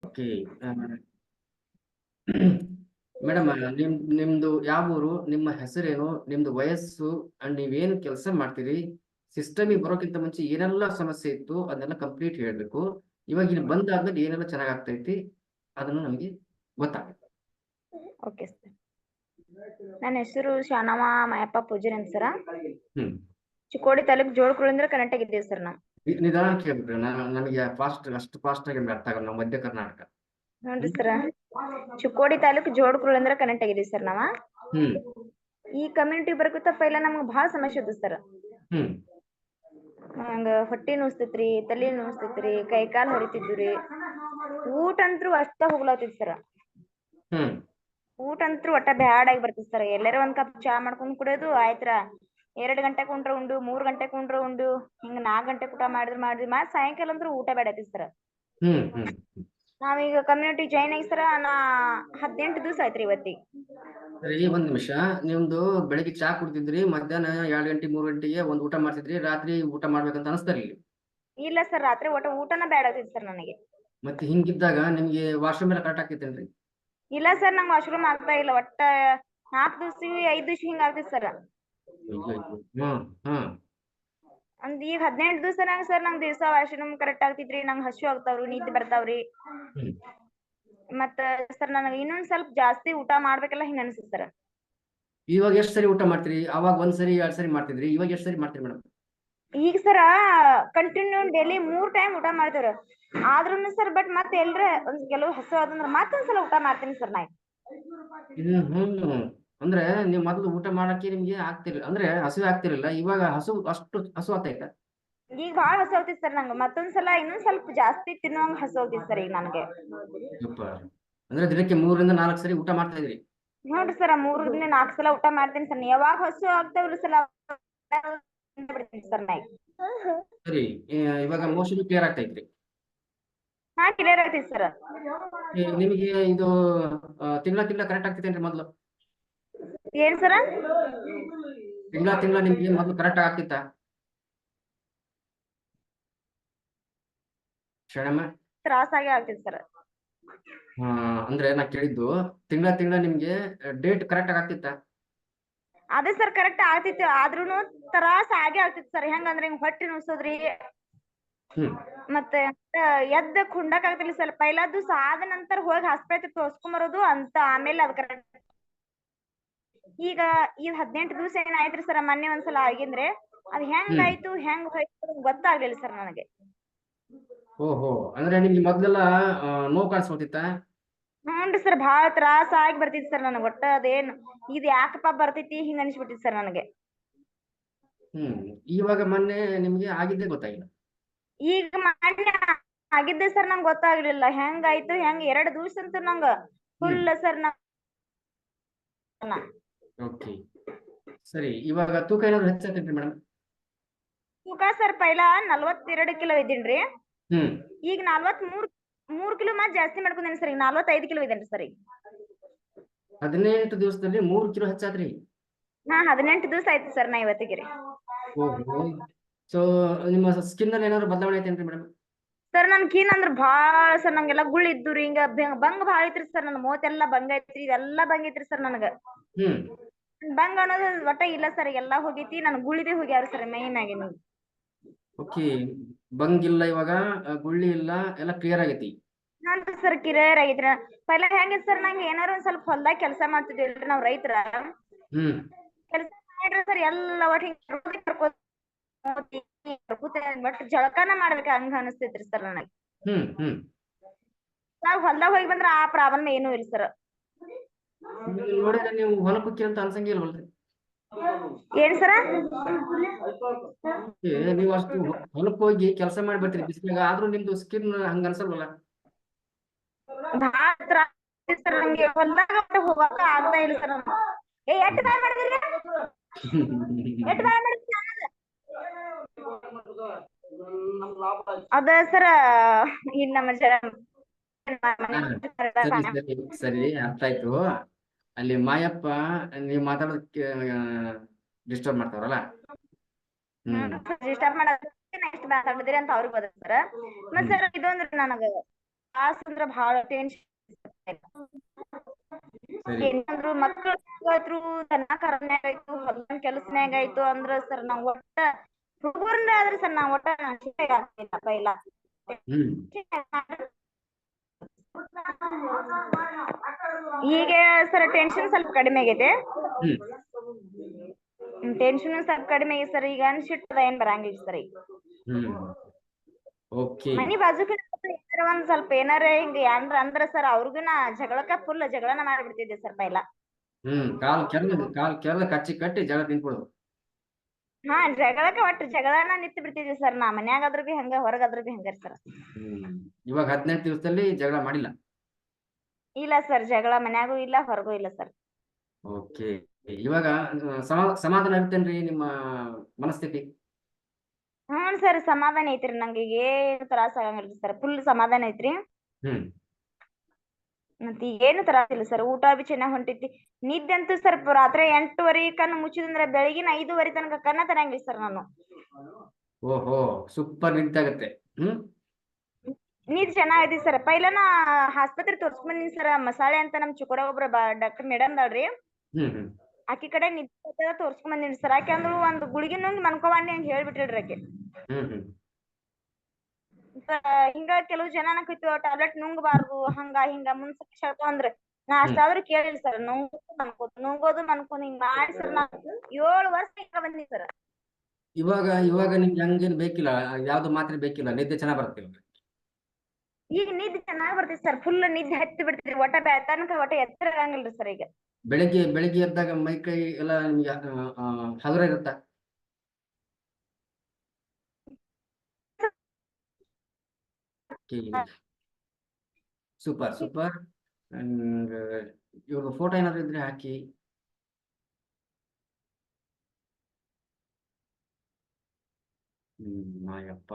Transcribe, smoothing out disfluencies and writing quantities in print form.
Okay. Madam, ನಿಮ್ದು ಯಾವ ಊರು, ನಿಮ್ಮ ಹೆಸರೇನು, ನಿಮ್ದು ವಯಸ್ಸು ಅಂಡ್ ನೀವೇನು ಕೆಲಸ ಮಾಡ್ತೀರಿ, ಸಿಸ್ಟಮಿಗೆ ಬರೋಕ್ಕಿಂತ ಮುಂಚೆ ಏನೆಲ್ಲ ಸಮಸ್ಯೆ ಇತ್ತು ಅದನ್ನೆಲ್ಲ ಕಂಪ್ಲೀಟ್ ಹೇಳ್ಬೇಕು. ಇವಾಗ ಇಲ್ಲಿ ಬಂದಾದ್ಮೇಲೆ ಏನೆಲ್ಲ ಚೆನ್ನಾಗ್ ಆಗ್ತೈತಿ ಅದನ್ನು ನಮಗೆ ಗೊತ್ತಾಗುತ್ತೆ. Okay sir. ನನ್ನ ಹೆಸರು ಶಾನಮ್ಮ ಮಾಯಪ್ಪ ಪೂಜಾರಿ ಅಂತ ಸರ. ಹ್ಮ್ ಚಿಕ್ಕೋಡಿ ತಾಲೂಕ್ ಜೋಳಕುಳಿಂದ್ರ ಕನೆಕ್ಟ್ ಆಗಿದ್ದೀವಿ ಸರ್ ನಾವು. ನಿಧಾನ ಕೇಳ್ಬಿಟ್ರೆ ನಮಗೆ ಅಷ್ಟು ಫಾಸ್ಟ್ ಆಗಿ ಅರ್ಥ ಆಗಲ್ಲ. ನಾವು ಮಧ್ಯ ಕರ್ನಾಟಕ. ನೋಡ್ರಿ ಸರ, ಚಿಕ್ಕೋಡಿ ತಾಲೂಕ್ ಜೋಳಕುಳಿಂದ್ರ ಕನೆಕ್ಟ್ ಆಗಿದ್ದೀವಿ ಸರ್ ನಾವ. ಹ್ಮ್ ಈ ಕಮ್ಯುನಿಟಿ ಬರಕೂತ ಪೈಲ ನಮ್ಗೆ ಬಹಳ ಸಮಸ್ಯೆ ಇದ್ದು ಸರ್. ಹ್ಮ್ ಹಂಗ ಹೊಟ್ಟಿ ನುಸ್ತೈತ್ರಿ, ತಲಿ ನುಸ್ತೈತ್ರಿ, ಕೈ ಕಾಲ್ ಹರಿತಿದ್ವಿ. ಊಟ ಅಂತೂ ಅಷ್ಟ ಹೋಗ್ಲಾತಿತ್ ಸರ. ಹ್ಮ್ ಊಟ ಅಂತೂ ಒಟ್ಟ ಬ್ಯಾಡಾಗಿ ಬರ್ತಿತ್ ಸರ್. ಎಲ್ಲಾರ ಒಂದ್ ಕಪ್ ಚಾ ಮಾಡ್ಕೊಂಡ್ ಕುಡಿಯೋದು ಆಯ್ತ್ರ. 2 ಗಂಟೆಗೆ ಉಂಡ್ರ ಉಂಡು, 3 ಗಂಟೆಗೆ ಉಂಡ್ರ ಉಂಡು, ಹಿಂಗ 4 ಗಂಟೆಗೆ ಊಟ ಮಾಡಿದ್ರಿ ಮತ್ ಸಾಯಂಕಾಲ ಅಂದ್ರೂ ಊಟ ಬೇಡಾತಿತ್ ಸರ್. ಹ್ಮ್ ಹ್ಮ್ ನಾವೀಗ ಕಮ್ಯುನಿಟಿ ಜಾಯ್ನ್ ಆಗಿ ಸರ 18 ದಿವಸ ಆಯ್ತ್ರಿ ಇವತ್ತಿಗೆ. ಸರಿ, ಒಂದ್ ನಿಮಿಷ. ನಿಮ್ದು ಬೆಳಿಗ್ಗೆ ಚಾ ಕುಡ್ತಿದ್ರಿ, ಮಧ್ಯಾಹ್ನ 2 ಗಂಟೆ 3 ಗಂಟೆಗೆ ಒಂದ್ ಊಟ ಮಾಡ್ತಿದ್ರಿ, ರಾತ್ರಿ ಊಟ ಮಾಡ್ಬೇಕಂತ ಅನಿಸ್ತಾರ ಇಲ್ಲಿ. ಇಲ್ಲ ಸರ್, ರಾತ್ರಿ ಊಟನ ಬೇಡಾತಿತ್ ಸರ್ ನನಗೆ. ಮತ್ತೆ ಹಿಂಗಿದ್ದಾಗ ನಿಮ್ಗೆ ವಾಶ್ರೂಮ್ ಎಲ್ಲ ಕರೆಕ್ಟ್ ಆಗ್ತೈತೇನ್ರಿ? ಇಲ್ಲ ಸರ್, ನಂಗೆ ವಾಶ್ರೂಮ್ ಆಗ್ತಾ ಇಲ್ಲ. ಒಟ್ಟ 4 ದಿವ್ಸ 5 ದಿವ್ಸ ಹಿಂಗ ಆಗ್ತಿತ್ ಸರ್. ಹ್ಮ್ ಹ್ಮ್ ಅಂದ್ ಈಗ 18 ದಿವ್ಸನಾಗ ಸರ್ ನಂಗ್ ದಿವ್ಸ ವಾಶ್ರೂಮ್ ಕರೆಕ್ಟ್ ಆಗ್ತಿದ್ರಿ. ನಂಗೆ ಹಸು ಆಗ್ತಾವ್ರಿ, ನಿದ್ದೆ ಬರ್ತಾವ್ರಿ. ಹ್ಮ್ ಮತ್ತ ಸರ್ ನನಗೆ ಇನ್ನೊಂದ್ ಸ್ವಲ್ಪ ಜಾಸ್ತಿ ಊಟ ಮಾಡ್ಬೇಕಲ್ಲ ಹಿಂಗ ಅನ್ಸುತ್ತೆ ಸರ್. ಇವಾಗ ಎಷ್ಟು ಸರಿ ಊಟ ಮಾಡ್ತೀರಿ? ಅವಾಗ 1 ಸರಿ 2 ಸರಿ ಮಾಡ್ತಿದ್ರಿ, ಇವಾಗ ಎಷ್ಟು ಸರಿ ಮಾಡ್ತೀರಿ ಮೇಡಮ್? ಈಗ ಸರ ಕಂಟಿನ್ಯೂ ಡೈಲಿ 3 ಟೈಮ್ ಊಟ ಮಾಡ್ತೇವ್ರ. ಆದ್ರೂನು ಸರ್ ಬಟ್ ಮತ್ತೆ ಎಲ್ರ ಒಂದ್ ಕೆಲವು ಹಸು ಆದಂದ್ರ ಮತ್ತೊಂದ್ಸಲ ಊಟ ಮಾಡ್ತೀನಿ ಸರ್ ನಾ. ಹ್ಮ್ ಅಂದ್ರೆ ನೀವು ಮೊದಲು ಊಟ ಮಾಡಕ್ಕೆ ನಿಮ್ಗೆ ಆಗ್ತಿರ್ಲಿಲ್ಲ, ಅಂದ್ರೆ ಹಸಿವೆ ಆಗ್ತಿರ್ಲಿಲ್ಲ, ಇವಾಗ ಅಷ್ಟು ಹಸು ಆಗ್ತೈತ? ಈಗ ಬಾಳ ಹಸು ಆಗ್ತಿತ್ತು ಸರ್ ನಂಗೆ. ಮತ್ತೊಂದ್ಸಲ ಇನ್ನೊಂದ್ ಸ್ವಲ್ಪ ಜಾಸ್ತಿ ತಿನ್ನುವಂಗ ಹಸು ಆಗ್ತಿತ್ತು ಸರ್ ಈಗ ನನಗೆ. ಅಂದ್ರೆ ದಿನಕ್ಕೆ 3 ರಿಂದ 4 ಸರಿ ಊಟ ಮಾಡ್ತಾ ಇದ್ರಿ? ನೋಡ್ರಿ ಸರ್, 3 ರಿಂದ 4 ಸಲ ಊಟ ಮಾಡ್ತೀನಿ ಸರ್. ಯಾವಾಗ ಹಸು ಆಗ್ತಾವ್ರಿ ಸಲ ಸರ್ ನಾ. ಸರಿ, ಇವಾಗ ಮೋಷನ್ ಕ್ಲಿಯರ್ ಆಗ್ತೈತ್ರಿ? ಹಾ, ಕ್ಲಿಯರ್ ಆಗ್ತೈತಿ ಸರ್. ನಿಮಗೆ ಇದು ತಿಂಗಳ ಕರೆಕ್ಟ್ ಆಗ್ತೈತೇನ್ರಿ ಮೊದ್ಲು? ಏನ್ ಸರ? ತಿಂಗಳ ನಿಮ್ಗೆ ಮೊದ್ಲು ಕರೆಕ್ಟ್ ಆಗ್ತಿತ್ತ? ಶರಣಮ್ಮ, ತ್ರಾಸಾಗಿ ಆಗ್ತಿತ್ತು ಸರ್. ಅಂದ್ರೆ ನಾ ಕೇಳಿದ್ದು ತಿಂಗಳ ನಿಮ್ಗೆ ಡೇಟ್ ಕರೆಕ್ಟ್ ಆಗಿ ಆಗ್ತಿತ್ತ? ಅದೇ ಸರ್, ಕರೆಕ್ಟ್ ಆಗ್ತಿತ್ತು. ಆದ್ರೂನು ತ್ರಾಸ ಆಗೇ ಆಗ್ತಿತ್ತು ಸರ್. ಹೆಂಗಂದ್ರೆ ಹಿಂಗ್ ಹೊಟ್ಟಿ ನುಸೋದ್ರಿ, ಮತ್ತೆ ಎದ್ದ ಕುಂಡಕ್ ಆಗ್ತಿಲ್ಲ ಸರ್. ಪೈಲಾ ದಿವ್ಸ ಆದ ನಂತರ ಹೋಗಿ ಆಸ್ಪತ್ರೆ ತೋರ್ಸ್ಕೊಂಬರೋದು ಅಂತ. ಆಮೇಲೆ ಅದ್ ಕರೆಕ್ಟ್. ಈಗ 18 ದಿವಸ ಏನಾಯ್ತ್ರಿ ಸರ್, ಮೊನ್ನೆ ಒಂದ್ಸಲ ಆಗಿಂದ್ರೆ ಅದ್ ಹೆಂಗಾಯ್ತು ಹೆಂಗ್ ಹೋಯ್ತು ಗೊತ್ತಾಗ್ಲಿಲ್ಲ ಸರ್ ನನಗೆ. ಓಹೋ, ಅಂದ್ರೆ ನಿಮ್ಗೆ ಮೊದ್ಲೆಲ್ಲ ನೋವು ಕಾಣಿಸ್ಕೊತಿತ್ತ? ಹ್ಞೂನ್ರಿ ಸರ್, ಭಾಳ ತ್ರಾಸ ಆಗಿ ಬರ್ತಿತ್ತು ಸರ್ ನನಗೆ. ಒಟ್ಟ ಅದೇನ್ ಇದು ಯಾಕಪ್ಪ ಬರ್ತೈತಿ ಹಿಂಗ ಅನ್ಸ್ಬಿಟ್ಟಿತ್ತು ಸರ್ ನನಗೆ. ಇವಾಗ ಮೊನ್ನೆ ನಿಮ್ಗೆ ಆಗಿದ್ದೇ ಗೊತ್ತಾಗಿಲ್ಲ? ಈಗ ಮೊನ್ನೆ ಆಗಿದ್ದೆ ಸರ್, ನಂಗೆ ಗೊತ್ತಾಗ್ಲಿಲ್ಲ ಹೆಂಗಾಯ್ತು ಹೆಂಗ್. 2 ದಿವಸ ಅಂತೂ ನಂಗ ಫುಲ್ ಸರ್. ಓಕೆ, ಸರಿ. ಇವಾಗ ತೂಕ ಏನಾದ್ರು ಹೆಚ್ಚಾಗ್ತೈತ್ರಿ ಮೇಡಮ್? ತೂಕ ಸರ್ ಪೈಲಾ 42 ಕಿಲೋ ಇದ್ದೀನ್ರಿ. ಈಗ 43 ಕಿಲೋ ಮಾತ್ ಜಾಸ್ತಿ ಮಾಡ್ಕೊಂಡೇನಿ ಸರ್. ಈಗ 45 ಕಿಲೋ ಇದೇನ್ರಿ ಸರ್ ಈಗ. 18 ದಿವಸದಲ್ಲಿ 3 ಕಿಲೋ ಹೆಚ್ಚಾದ್ರಿ? ಹಾ, 18 ದಿವಸ ಆಯ್ತು ಸರ್ ನಾ ಇವತ್ತಿಗೆ ರೀ. ಓಹೋ, ಸೊ ನಿಮ್ಮ ಸ್ಕಿನ್ ಅಲ್ಲಿ ಏನಾದ್ರು ಬದಲಾವಣೆ ಐತೇನ್ರಿ ಮೇಡಮ್? ಸರ್ ನನ್ ಕೀನ್ ಅಂದ್ರ ಭಾಳ ಸರ್, ನಂಗೆಲ್ಲ ಗುಳ್ ಇದ್ದು ರೀ. ಹಿಂಗ ಬಂಗ್ ಭಾಳ ಐತ್ರಿ ಸರ್. ನನ್ನ ಮೂವತ್ತೆಲ್ಲ ಬಂಗ್ ಐತ್ರಿ, ಇದೆಲ್ಲಾ ಬಂಗ್ ಐತ್ರಿ ಸರ್ ನನಗ. ಬಂಗ್ ಅನ್ನೋದು ಒಟ್ಟ ಇಲ್ಲ ಸರ್, ಎಲ್ಲಾ ಹೋಗೈತಿ. ನನ್ ಗುಳಿಬಿ ಹೋಗ್ಯಾರ ಸರ್ ಮೇನ್ ಆಗಿ. ಓಕೆ, ಬಂಗಿಲ್ಲ ಇವಾಗ, ಗುಳ್ಳಿ ಇಲ್ಲ, ಎಲ್ಲ ಕ್ಲಿಯರ್ ಆಗೈತಿ? ನೋಡ್ರಿ ಸರ್, ಕ್ಲಿಯರ್ ಆಗೈತ್ರಿ. ಪೈಲಾ ಹೆಂಗಿತ್ ಸರ್, ನಂಗೆ ಏನಾರು ಒಂದ್ ಸ್ವಲ್ಪ ಹೊಲ್ದಾಗ ಕೆಲಸ ಮಾಡ್ತಿದ್ವಿಲ್ರಿ ನಾವ್ ರೈತರ. ಕೆಲಸ ಮಾಡ್ರಿ ಸರ್, ಎಲ್ಲ ಒಟ್ಟು ಹಿಂಗ ಬಟ್ ಜಳಕಾನ ಮಾಡ್ಬೇಕ ಹಂಗ ಅನಿಸ್ತೈತ್ರಿ ಸರ್ ನನಗೆ. ನಾವ್ ಹೊಲ್ದಾಗ ಹೋಗಿ ಬಂದ್ರ ಆ ಪ್ರಾಬ್ಲಮ್ ಏನು ಇಲ್ಲ ಸರ್. ನೋಡಿದ್ರೆ ನೀವು ಹೊಲಕ್ಕೆ ಹೋಗ್ತೀರಿ ಅಂತ ಅನ್ಸಂಗೇ ಇಲ್ವಲ್ರಿ? ಏನ್ ಸರ? ನೀವು ಅಷ್ಟು ಹೊಲಕ್ಕೆ ಹೋಗಿ ಕೆಲಸ ಮಾಡಿ ಬರ್ತೀರಿ ಬಿಸಿಲಾಗ, ಆದ್ರೂ ನಿಮ್ದು ಸ್ಕಿನ್ ಹಂಗ ಅನ್ಸಲ್ವಲ್ಲ? ಭಾಳ ತ್ರಾಸ ಸರ್ ನಂಗೆ, ಹೊಲ್ದಾಗ ಹೋಗಾಕ ಆಗ್ತಾ ಇಲ್ಲ ಸರ್. ಎಷ್ಟ್ ಬಾಯ್ ಮಾಡಿದ್ರಿ? ಎಷ್ಟ್ ಬಾಯ್ ಮಾಡಿದ್ರಿ? ಅದ ಸರ ಇಲ್ಲ ನಮ್ಮ ಸರಿ, ಅರ್ಥ ಆಯ್ತು. ಅಲ್ಲಿ ಮಾಯಪ್ಪ ನೀವು ಮಾತಾಡೋದಕ್ಕೆ ಡಿಸ್ಟರ್ಬ್ ಮಾಡ್ತಾವ್ರಲ್ಲ? ಡಿಸ್ಟರ್ಬ್ ಮಾಡೋದಕ್ಕೆ ನೆಕ್ಸ್ಟ್ ಮಾತಾಡಿದ್ರಿ ಅಂತ ಅವ್ರಿಗೆ ಗೊತ್ತ ಸರ್. ಮತ್ ಸರ್ ಇದೊಂದ್ರಿ ನನಗ ತ್ರಾಸ ಅಂದ್ರ ಬಹಳ ಟೆನ್ಷನ್. ಸರಿ ಏನಾದ್ರು ಮಕ್ಕಳು ದನ ಕರನ್ಯಾಗ ಆಯ್ತು ಹೊಲದ ಕೆಲಸನ್ಯಾಗ ಆಯ್ತು ಅಂದ್ರ ಸರ್ ನಾವ್ ಒಟ್ಟ ಹುಡುಗರ್ನ ಆದ್ರ ಸರ್ ನಾವ್ ಒಟ್ಟ ಆಗ್ತಿಲ್ಲ ಪೈಲ. ಹ್ಮ್ ಈಗ ಸರ್ ಟೆನ್ಷನ್ ಸ್ವಲ್ಪ ಕಡಿಮೆ ಆಗೈತೆ. ಹ್ಮ್ ಟೆನ್ಷನ್ ಸ್ವಲ್ಪ ಕಡಿಮೆ ಆಗೈತೆ ಸರ್. ಈಗ ಅನ್ಸಿಟ್ಟದ ಏನ್ ಬರಂಗಿಲ್ಲ ಸರ್ ಈಗ. ಹ್ಮ್ ಓಕೆ ಮನಿ ಬಾಜುಕ ಏನಾರ ಒಂದ್ ಸ್ವಲ್ಪ ಏನಾರ ಹಿಂಗ ಏನ್ರ ಅಂದ್ರ ಸರ್ ಅವ್ರಿಗುನ ಜಗಳಕ್ಕ ಫುಲ್ ಜಗಳನ ಮಾಡ್ಬಿಡ್ತಿದ್ದೆ ಸರ್ ಪೈಲ. ಕಾಲ್ ಕೆಳಗ ಕಚ್ಚಿ ಕಟ್ಟಿ ಜಗಳ ತಿನ್ಕೊಡು. ಹಾ ಜಗಳಕ್ಕ ಒಟ್ಟ ಜಗಳನ ನಿಂತ ಬಿಡ್ತಿದ್ವಿ ಸರ್. ನಾ ಮನ್ಯಾಗಾದ್ರು ಬಿ ಹಂಗ ಹೊರಗಾದ್ರು ಬಿ ಹಂಗ ಸರ್. ಹ್ಮ್ ಇವಾಗ 18 ದಿವಸದಲ್ಲಿ ಜಗಳ ಮಾಡಿಲ್ಲ. ಇಲ್ಲ ಸರ್ ಜಗಳ ಮನ್ಯಾಗೂ ಇಲ್ಲ ಹೊರಗೂ ಇಲ್ಲ ಸರ್. ಓಕೆ ಇವಾಗ ಸಮಾಧಾನ ಇರ್ತೇನ್ರಿ ನಿಮ್ಮ ಮನಸ್ಥಿತಿ? ಹ್ಞೂ ಸರ್ ಸಮಾಧಾನ ಐತ್ರಿ. ನಂಗೆ ಏನು ತ್ರಾಸ ಆಗಂಗಿಲ್ರಿ ಸರ್. ಫುಲ್ ಸಮಾಧಾನ ಐತ್ರಿ. ಹ್ಮ್ ಮತ್ತ ಏನು ತ್ರಾಸ ಇಲ್ಲ ಸರ್. ಊಟ ಬಿ ಚೆನ್ನಾಗ್ ಹೊಂಟೈತಿ. ನಿದ್ದೆ ಅಂತೂ ಸರ್ ರಾತ್ರಿ 8:30 ಕಣ್ಣು ಮುಚ್ಚಿದಂದ್ರ ಬೆಳಗಿನ 5:30 ತನಕ ಕಣ್ಣ ತೆರೆಯಂಗಿಲ್ಲ ಸರ್ ನಾನು. ಓಹೋ ಸೂಪರ್ ನಿದ್ದೆ ಆಗತ್ತೆ. ಹ್ಮ್ ನಿದ್ದೆ ಚೆನ್ನಾಗೈತಿ ಸರ್. ಪೈಲನ ಆಸ್ಪತ್ರೆ ತೋರ್ಸ್ಕೊಂಡ್ ಬಂದಿನಿ ಸರ್. ಮಸಾಳೆ ಅಂತ ನಮ್ ಚಿಕ್ಕೋಡ ಒಬ್ರ ಡಾಕ್ಟರ್ ಮೇಡಮ್ ಅದಾಳ್ರಿ. ಹ್ಮ್ ಆಕಿ ಕಡೆ ನಿದ್ದೆ ತೋರ್ಸ್ಕೊಂಡ್ ಬಂದಿನಿ ಸರ್. ಆಕೆ ಅಂದ್ರು ಒಂದ್ ಗುಳಿಗೆ ನುಂಗಿ ಮನ್ಕೋಬಾಂಡಿ ಅಂತ ಹೇಳ್ಬಿಟ್ಟಿಳ್ರಿ ಆಕೆ. ಹ್ಮ್ ಹಿಂಗ ಕೆಲವು ಜನ ಅನ್ನಕತ್ತೀವ ಟ್ಯಾಬ್ಲೆಟ್ ನುಂಗಬಾರ್ದು ಹಂಗ ಹಿಂಗ ಮುಂದ್ ಅಂದ್ರ ನಾ ಹ್ಮ್ ಅಷ್ಟಾದ್ರೂ ಕೇಳಿಲ್ಲ ಸರ್. ನುಂಗೋದು ಮನ್ಕೋದು ಹಿಂಗ್ ಮಾಡಿ ಸರ್ ನಾ 7 ವರ್ಷ ಹಿಂಗ ಬಂದಿನಿ ಸರ್. ಇವಾಗ ನಿಮ್ಗೆ ಹಂಗೇನ್ ಬೇಕಿಲ್ಲ, ಯಾವ್ದು ಮಾತ್ರೆ ಬೇಕಿಲ್ಲ, ನಿದ್ದೆ ಚೆನ್ನಾಗ್ ಬರುತ್ತೆ ಇವಾಗ. ಈಗ ನಿದ್ದೆ ಚೆನ್ನಾಗ್ ಬರ್ತೈತಿ ಸರ್. ಫುಲ್ ನಿದ್ದೆ ಹತ್ತಿ ಬಿಡ್ತೈತಿ. ಒಟ್ಟ ತನಕ ಒಟ್ಟ ಎಚ್ಚರ ಆಗಂಗಿಲ್ರಿ ಸರ್ ಈಗ. ಬೆಳಿಗ್ಗೆ ಎದ್ದಾಗ ಮೈ ಕೈ ಎಲ್ಲ ನಿಮ್ಗೆ ಹಗುರ ಇರುತ್ತಾ? ಸೂಪರ್ ಅಂಡ್ ಇವಾಗ ಫೋಟೋ ಏನಾದ್ರು ಇದ್ರೆ ಹಾಕಿ. ಮಾಯಪ್ಪ